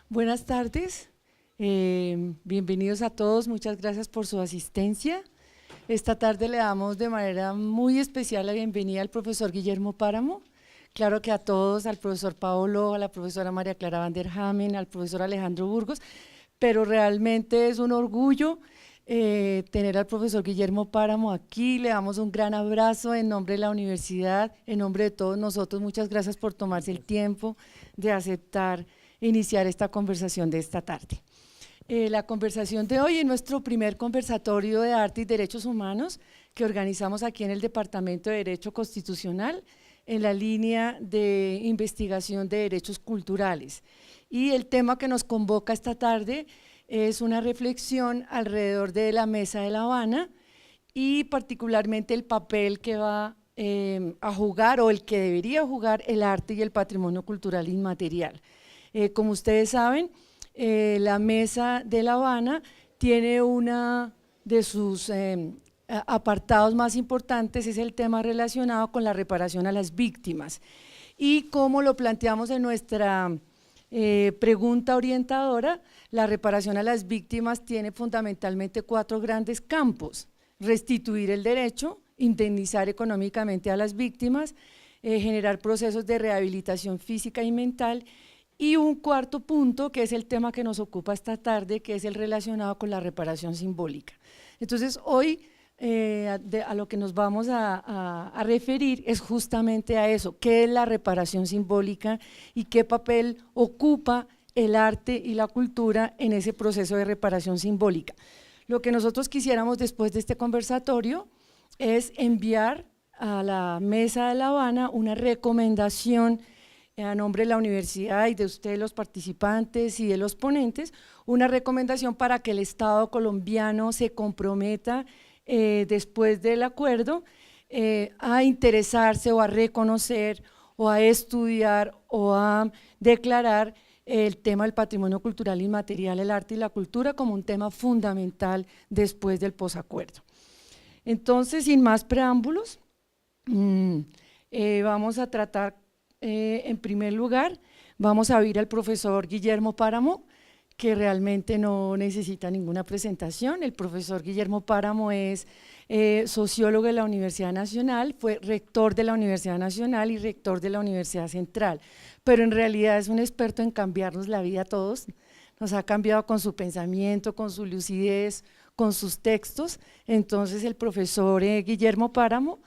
Buenas tardes, bienvenidos a todos, muchas gracias por su asistencia. Esta tarde le damos de manera muy especial la bienvenida al profesor Guillermo Páramo, claro que a todos, al profesor Paolo, a la profesora María Clara Van der Hamen, al profesor Alejandro Burgos, pero realmente es un orgullo tener al profesor Guillermo Páramo aquí. Le damos un gran abrazo en nombre de la universidad, en nombre de todos nosotros. Muchas gracias por tomarse el tiempo de aceptar iniciar esta conversación de esta tarde. La conversación de hoy es nuestro primer conversatorio de arte y derechos humanos que organizamos aquí en el Departamento de Derecho Constitucional en la línea de investigación de derechos culturales. Y el tema que nos convoca esta tarde es una reflexión alrededor de la Mesa de La Habana y particularmente el papel que va a jugar o el que debería jugar el arte y el patrimonio cultural inmaterial. Como ustedes saben, la Mesa de La Habana tiene una de sus apartados más importantes, es el tema relacionado con la reparación a las víctimas. Y como lo planteamos en nuestra pregunta orientadora, la reparación a las víctimas tiene fundamentalmente 4 grandes campos: restituir el derecho, indemnizar económicamente a las víctimas, generar procesos de rehabilitación física y mental, y un cuarto punto, que es el tema que nos ocupa esta tarde, que es el relacionado con la reparación simbólica. Entonces, hoy a lo que nos vamos a referir es justamente a eso: qué es la reparación simbólica y qué papel ocupa el arte y la cultura en ese proceso de reparación simbólica. Lo que nosotros quisiéramos después de este conversatorio es enviar a la Mesa de La Habana una recomendación a nombre de la universidad y de ustedes, los participantes, y de los ponentes, una recomendación para que el Estado colombiano se comprometa después del acuerdo a interesarse o a reconocer o a estudiar o a declarar el tema del patrimonio cultural inmaterial, el arte y la cultura, como un tema fundamental después del posacuerdo. Entonces, sin más preámbulos, vamos a tratar, en primer lugar, vamos a oír al profesor Guillermo Páramo, que realmente no necesita ninguna presentación. El profesor Guillermo Páramo es sociólogo de la Universidad Nacional, fue rector de la Universidad Nacional y rector de la Universidad Central, pero en realidad es un experto en cambiarnos la vida a todos. Nos ha cambiado con su pensamiento, con su lucidez, con sus textos. Entonces el profesor Guillermo Páramo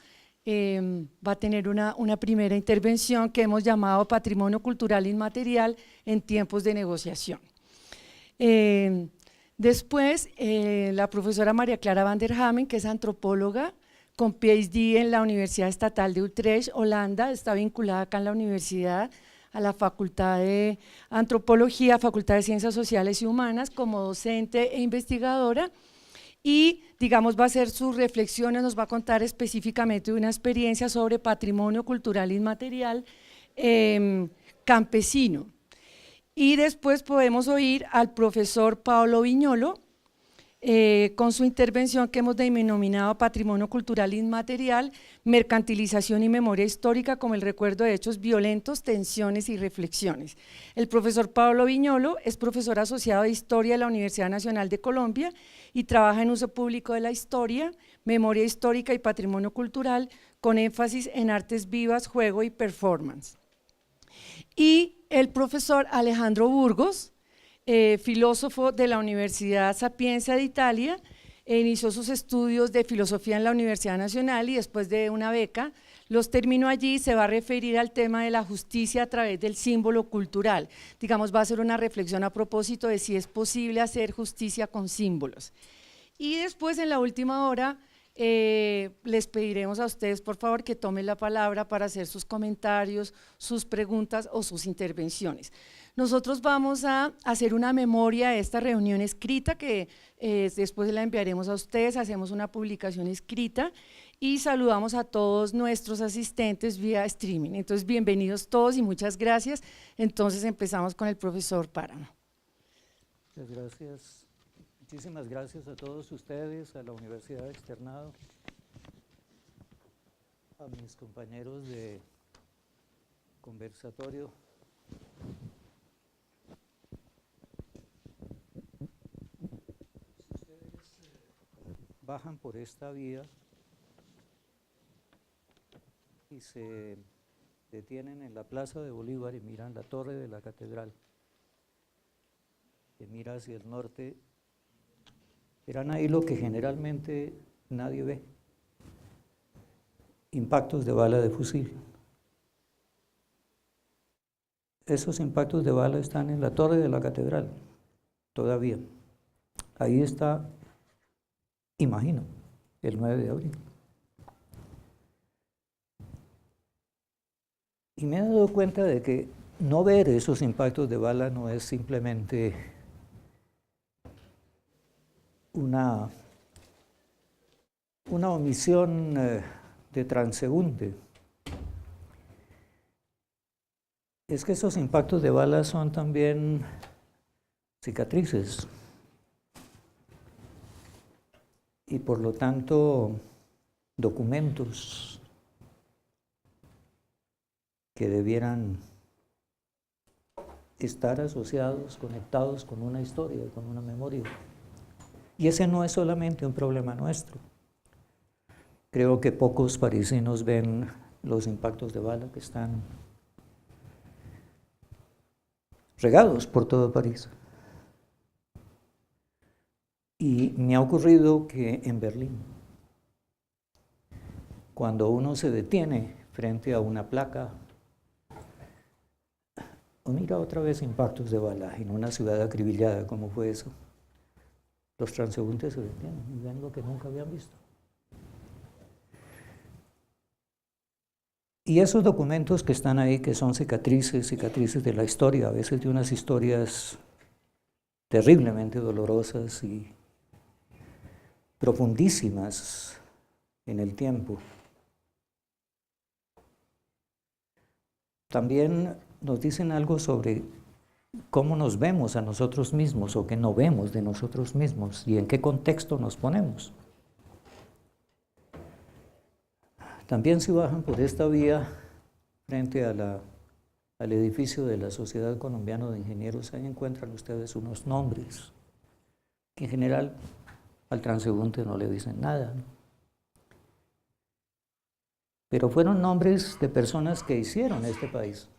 va a tener una primera intervención que hemos llamado Patrimonio Cultural Inmaterial en tiempos de negociación. Después, la profesora María Clara Van der Hamen, que es antropóloga con PhD en la Universidad Estatal de Utrecht, Holanda, está vinculada acá en la universidad a la Facultad de Antropología, Facultad de Ciencias Sociales y Humanas, como docente e investigadora, y digamos va a hacer sus reflexiones, nos va a contar específicamente de una experiencia sobre patrimonio cultural inmaterial campesino. Y después podemos oír al profesor Paolo Viñolo con su intervención que hemos denominado Patrimonio Cultural Inmaterial, mercantilización y memoria histórica como el recuerdo de hechos violentos, tensiones y reflexiones. El profesor Paolo Viñolo es profesor asociado de Historia de la Universidad Nacional de Colombia y trabaja en uso público de la historia, memoria histórica y patrimonio cultural, con énfasis en artes vivas, juego y performance. Y el profesor Alejandro Burgos, filósofo de la Universidad Sapienza de Italia, inició sus estudios de filosofía en la Universidad Nacional y después de una beca los terminó allí. Se va a referir al tema de la justicia a través del símbolo cultural. Digamos, va a hacer una reflexión a propósito de si es posible hacer justicia con símbolos. Y después, en la última hora, les pediremos a ustedes, por favor, que tomen la palabra para hacer sus comentarios, sus preguntas o sus intervenciones. Nosotros vamos a hacer una memoria de esta reunión escrita que después la enviaremos a ustedes, hacemos una publicación escrita y saludamos a todos nuestros asistentes vía streaming. Entonces, bienvenidos todos y muchas gracias. Entonces, empezamos con el profesor Páramo. Muchas gracias. Muchísimas gracias a todos ustedes, a la Universidad Externado, a mis compañeros de conversatorio bajan por esta vía y se detienen en la Plaza de Bolívar y miran la torre de la catedral, que mira hacia el norte, verán ahí lo que generalmente nadie ve: impactos de bala de fusil. Esos impactos de bala están en la torre de la catedral, todavía. Ahí está, imagino, el 9 de abril. Y me he dado cuenta de que no ver esos impactos de bala no es simplemente una omisión de transeúnte. Es que esos impactos de bala son también cicatrices y por lo tanto documentos que debieran estar asociados, conectados con una historia, con una memoria. Y ese no es solamente un problema nuestro. Creo que pocos parisinos ven los impactos de bala que están regados por todo París. Y me ha ocurrido que en Berlín, cuando uno se detiene frente a una placa, o mira otra vez impactos de bala en una ciudad acribillada como fue eso, los transeúntes se detienen y ven lo que nunca habían visto. Y esos documentos que están ahí, que son cicatrices de la historia, a veces de unas historias terriblemente dolorosas y profundísimas en el tiempo, también nos dicen algo sobre cómo nos vemos a nosotros mismos o qué no vemos de nosotros mismos y en qué contexto nos ponemos. También si bajan por esta vía frente a al edificio de la Sociedad Colombiana de Ingenieros, ahí encuentran ustedes unos nombres que en general al transeúnte no le dicen nada, ¿no? Pero fueron nombres de personas que hicieron este país,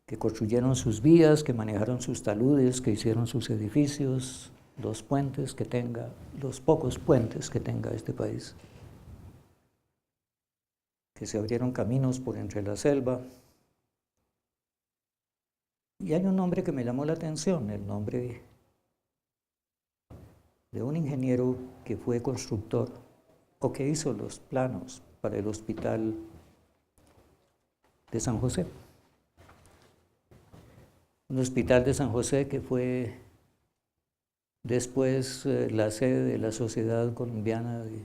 que construyeron sus vías, que manejaron sus taludes, que hicieron sus edificios, los puentes que tenga, los pocos puentes que tenga este país, que se abrieron caminos por entre la selva. Y hay un nombre que me llamó la atención, el nombre de un ingeniero que fue constructor o que hizo los planos para el hospital de San José. Un hospital de San José que fue después la sede de la Sociedad Colombiana de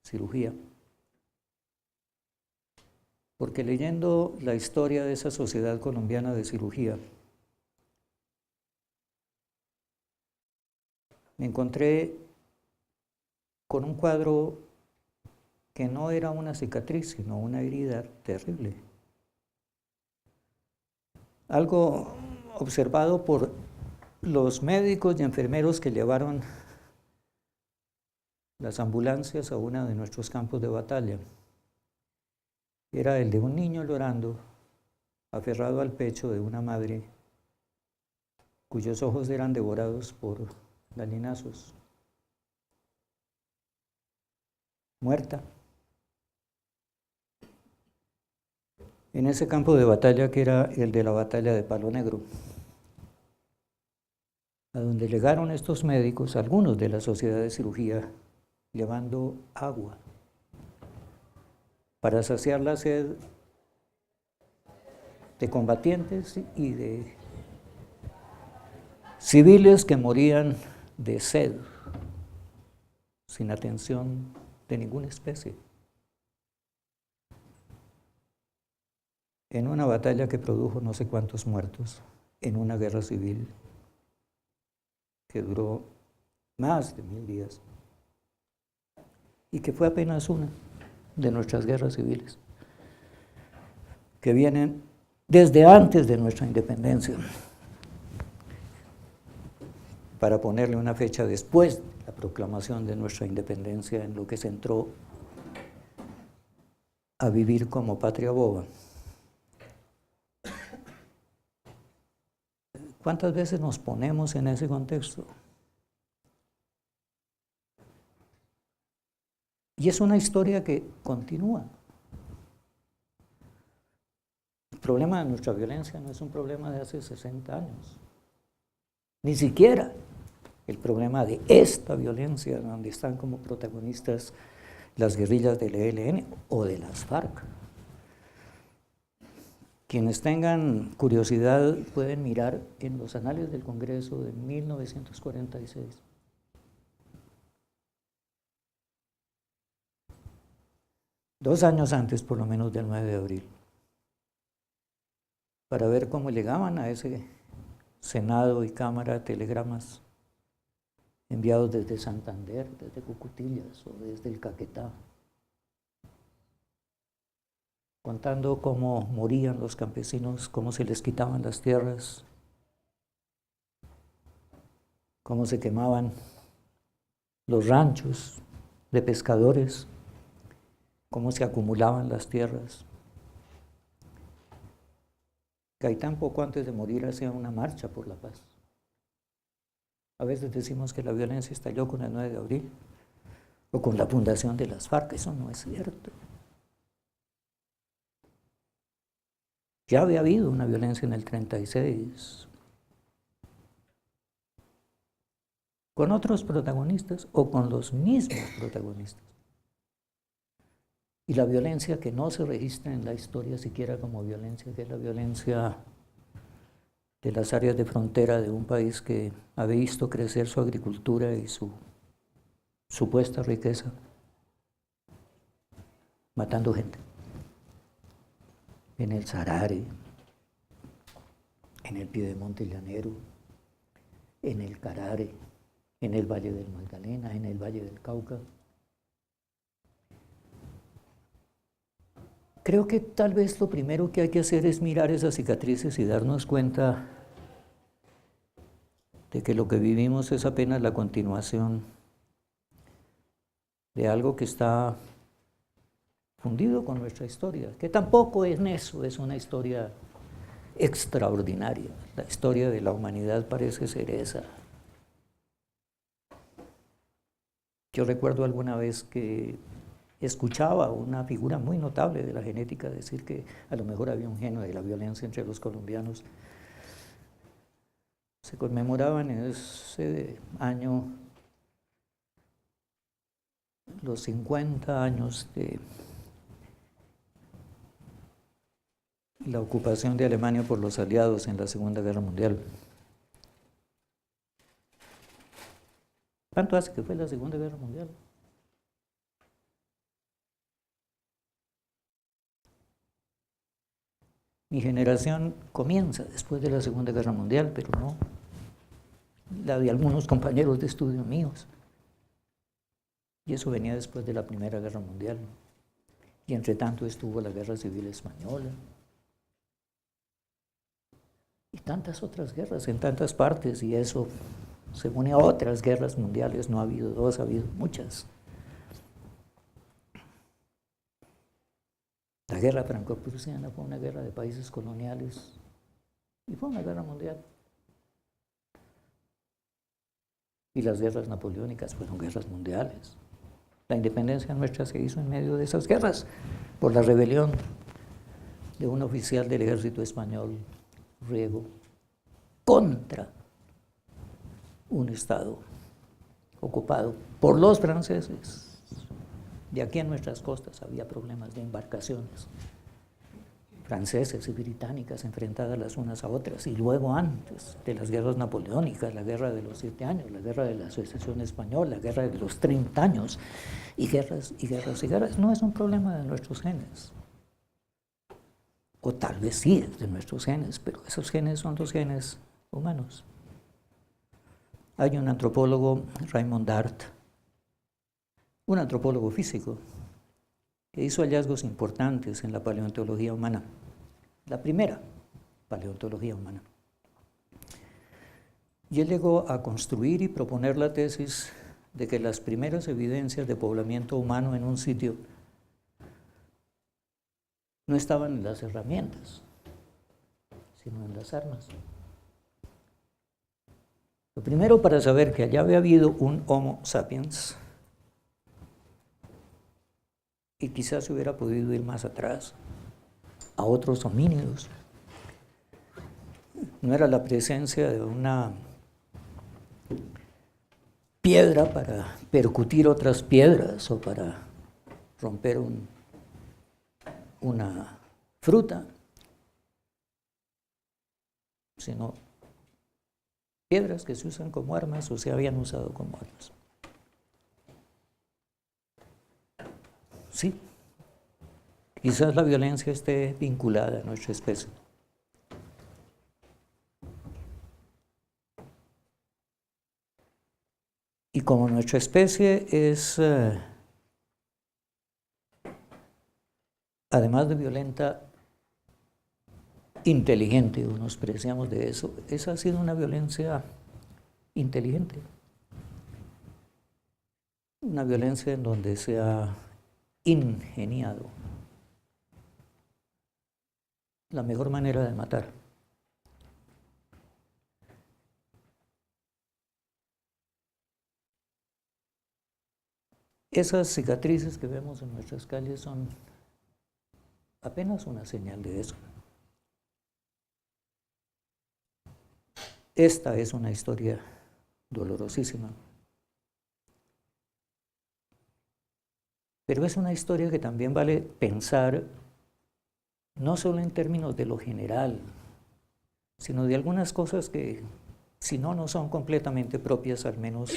Cirugía. Porque leyendo la historia de esa Sociedad Colombiana de Cirugía, me encontré con un cuadro que no era una cicatriz, sino una herida terrible. Algo observado por los médicos y enfermeros que llevaron las ambulancias a uno de nuestros campos de batalla. Era el de un niño llorando, aferrado al pecho de una madre cuyos ojos eran devorados por gallinazos, muerta. En ese campo de batalla que era el de la batalla de Palo Negro, a donde llegaron estos médicos, algunos de la Sociedad de Cirugía, llevando agua para saciar la sed de combatientes y de civiles que morían de sed, sin atención de ninguna especie, en una batalla que produjo no sé cuántos muertos, en una guerra civil que duró más de 1000 días y que fue apenas una de nuestras guerras civiles, que vienen desde antes de nuestra independencia. para ponerle una fecha después de la proclamación de nuestra independencia, en lo que se entró a vivir como patria boba. ¿Cuántas veces nos ponemos en ese contexto? Y es una historia que continúa. El problema de nuestra violencia no es un problema de hace 60 años. Ni siquiera el problema de esta violencia, donde están como protagonistas las guerrillas del ELN o de las FARC. Quienes tengan curiosidad pueden mirar en los anales del Congreso de 1946. Dos años antes, por lo menos, del 9 de abril, para ver cómo llegaban a ese Senado y Cámara telegramas enviados desde Santander, desde Cucutillas o desde el Caquetá, contando cómo morían los campesinos, cómo se les quitaban las tierras, cómo se quemaban los ranchos de pescadores, cómo se acumulaban las tierras. Gaitán poco antes de morir hacía una marcha por la paz. A veces decimos que la violencia estalló con el 9 de abril o con la fundación de las FARC. Eso no es cierto. Ya había habido una violencia en el 36, con otros protagonistas o con los mismos protagonistas. Y la violencia que no se registra en la historia siquiera como violencia, que es la violencia de las áreas de frontera de un país que ha visto crecer su agricultura y su supuesta riqueza, matando gente. En el Sarare, en el Piedemonte llanero, en el Carare, en el Valle del Magdalena, en el Valle del Cauca. Creo que tal vez lo primero que hay que hacer es mirar esas cicatrices y darnos cuenta de que lo que vivimos es apenas la continuación de algo que está fundido con nuestra historia, que tampoco es eso, es una historia extraordinaria. La historia de la humanidad parece ser esa. Yo recuerdo alguna vez que escuchaba a una figura muy notable de la genética decir que a lo mejor había un genio de la violencia entre los colombianos. Se conmemoraban en ese año los 50 años de la ocupación de Alemania por los aliados en la Segunda Guerra Mundial. ¿Cuánto hace que fue la Segunda Guerra Mundial? Mi generación comienza después de la Segunda Guerra Mundial, pero no la de algunos compañeros de estudio míos. Y eso venía después de la Primera Guerra Mundial. Y entre tanto estuvo la Guerra Civil Española. Y tantas otras guerras en tantas partes, y eso se une a otras guerras mundiales. No ha habido dos, ha habido muchas. La guerra franco-prusiana fue una guerra de países coloniales y fue una guerra mundial. Y las guerras napoleónicas fueron guerras mundiales. La independencia nuestra se hizo en medio de esas guerras por la rebelión de un oficial del ejército español, Riego, contra un estado ocupado por los franceses. De aquí en nuestras costas había problemas de embarcaciones franceses y británicas enfrentadas las unas a otras, y luego antes de las guerras napoleónicas, la guerra de los 7 años, la guerra de la Sucesión Española, la guerra de los 30 años, y guerras y guerras y guerras. No es un problema de nuestros genes, o tal vez sí es de nuestros genes, pero esos genes son los genes humanos. Hay un antropólogo, Raymond Dart, un antropólogo físico, que hizo hallazgos importantes en la paleontología humana, la primera paleontología humana. Y él llegó a construir y proponer la tesis de que las primeras evidencias de poblamiento humano en un sitio no estaban en las herramientas, sino en las armas. Lo primero, para saber que allá había habido un Homo sapiens, y quizás se hubiera podido ir más atrás, a otros homínidos, no era la presencia de una piedra para percutir otras piedras o para romper una fruta, sino piedras que se usan como armas o se habían usado como armas. Sí, quizás la violencia esté vinculada a nuestra especie. Y como nuestra especie es, además de violenta, inteligente, o nos preciamos de eso, esa ha sido una violencia inteligente. Una violencia en donde se ha ingeniado la mejor manera de matar. Esas cicatrices que vemos en nuestras calles son apenas una señal de eso. Esta es una historia dolorosísima, pero es una historia que también vale pensar no solo en términos de lo general, sino de algunas cosas que, si no son completamente propias, al menos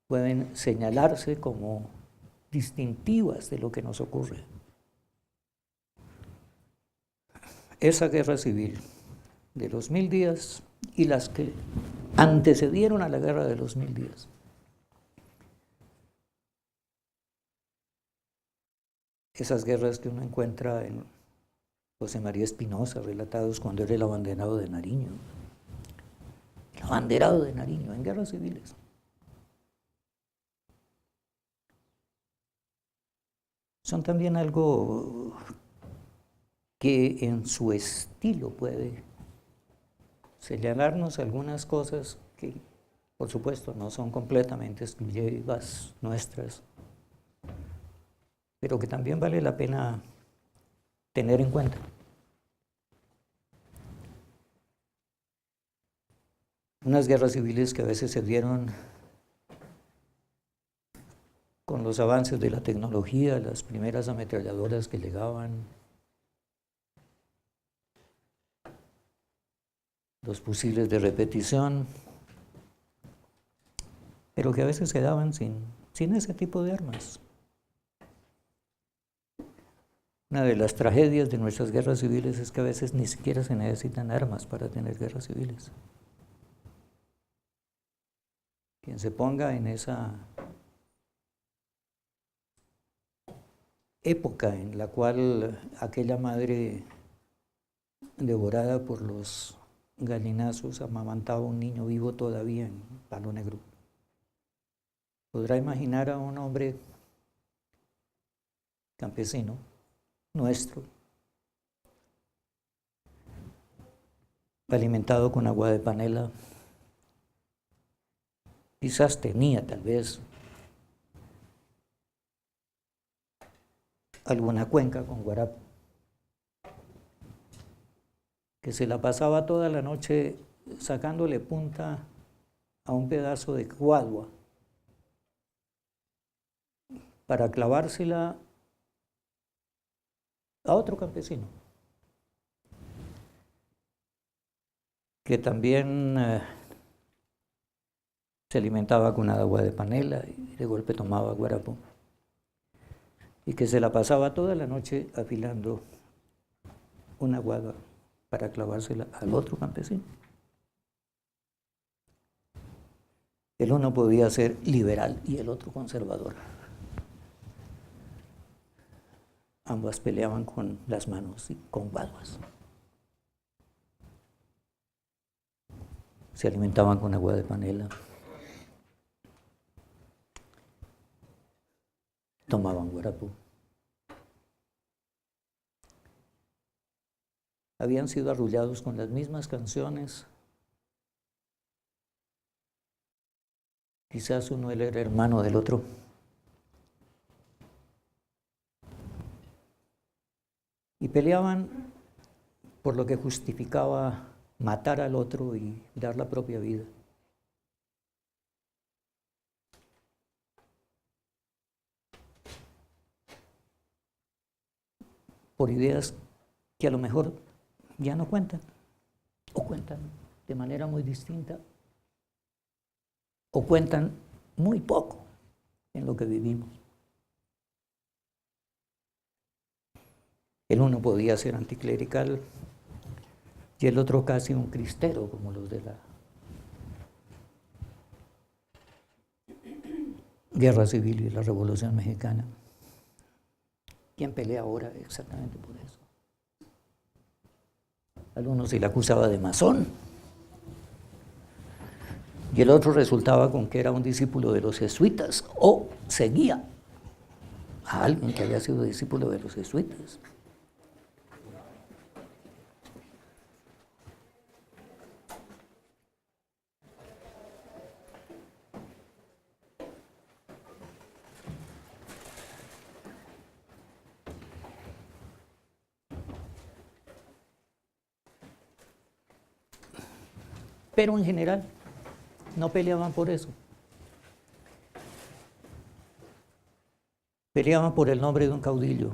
pueden señalarse como distintivas de lo que nos ocurre. Esa guerra civil de los 1000 días y las que antecedieron a la guerra de los 1000 días. Esas guerras que uno encuentra en José María Espinosa, relatados cuando era el abanderado de Nariño. El abanderado de Nariño en guerras civiles. Son también algo que en su estilo puede señalarnos algunas cosas que, por supuesto, no son completamente exclusivas nuestras, pero que también vale la pena tener en cuenta. Unas guerras civiles que a veces se dieron con los avances de la tecnología, las primeras ametralladoras que llegaban, los fusiles de repetición, pero que a veces se daban sin ese tipo de armas. Una de las tragedias de nuestras guerras civiles es que a veces ni siquiera se necesitan armas para tener guerras civiles. Quien se ponga en esa época en la cual aquella madre devorada por los gallinazos amamantaba a un niño vivo todavía en Palo Negro, podrá imaginar a un hombre campesino nuestro, alimentado con agua de panela, quizás tenía tal vez alguna cuenca con guarapo, que se la pasaba toda la noche sacándole punta a un pedazo de cuadua para clavársela a otro campesino, que también se alimentaba con agua de panela y de golpe tomaba guarapo, y que se la pasaba toda la noche afilando una guada para clavársela al otro campesino. El uno podía ser liberal y el otro conservador. Ambas peleaban con las manos y con guaduas. se alimentaban con agua de panela, tomaban guarapú. Habían sido arrullados con las mismas canciones. Quizás uno era hermano del otro. Y peleaban por lo que justificaba matar al otro y dar la propia vida. Por ideas que a lo mejor ya no cuentan, o cuentan de manera muy distinta, o cuentan muy poco en lo que vivimos. El uno podía ser anticlerical y el otro casi un cristero, como los de la Guerra Civil y la Revolución Mexicana. ¿Quién pelea ahora exactamente por eso? Al uno se le acusaba de masón y el otro resultaba con que era un discípulo de los jesuitas o seguía a alguien que había sido discípulo de los jesuitas. Pero en general no peleaban por eso. Peleaban por el nombre de un caudillo.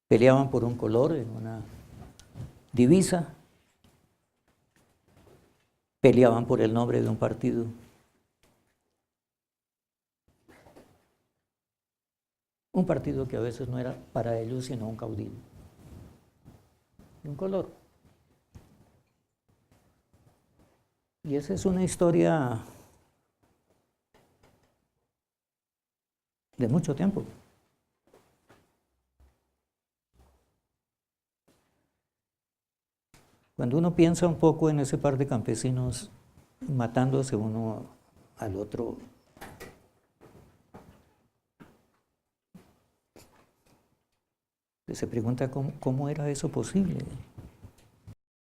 Peleaban por un color en una divisa. Peleaban por el nombre de un partido. Un partido que a veces no era para ellos sino un caudillo. Un color. Y esa es una historia de mucho tiempo. Cuando uno piensa un poco en ese par de campesinos matándose uno al otro, se pregunta cómo era eso posible.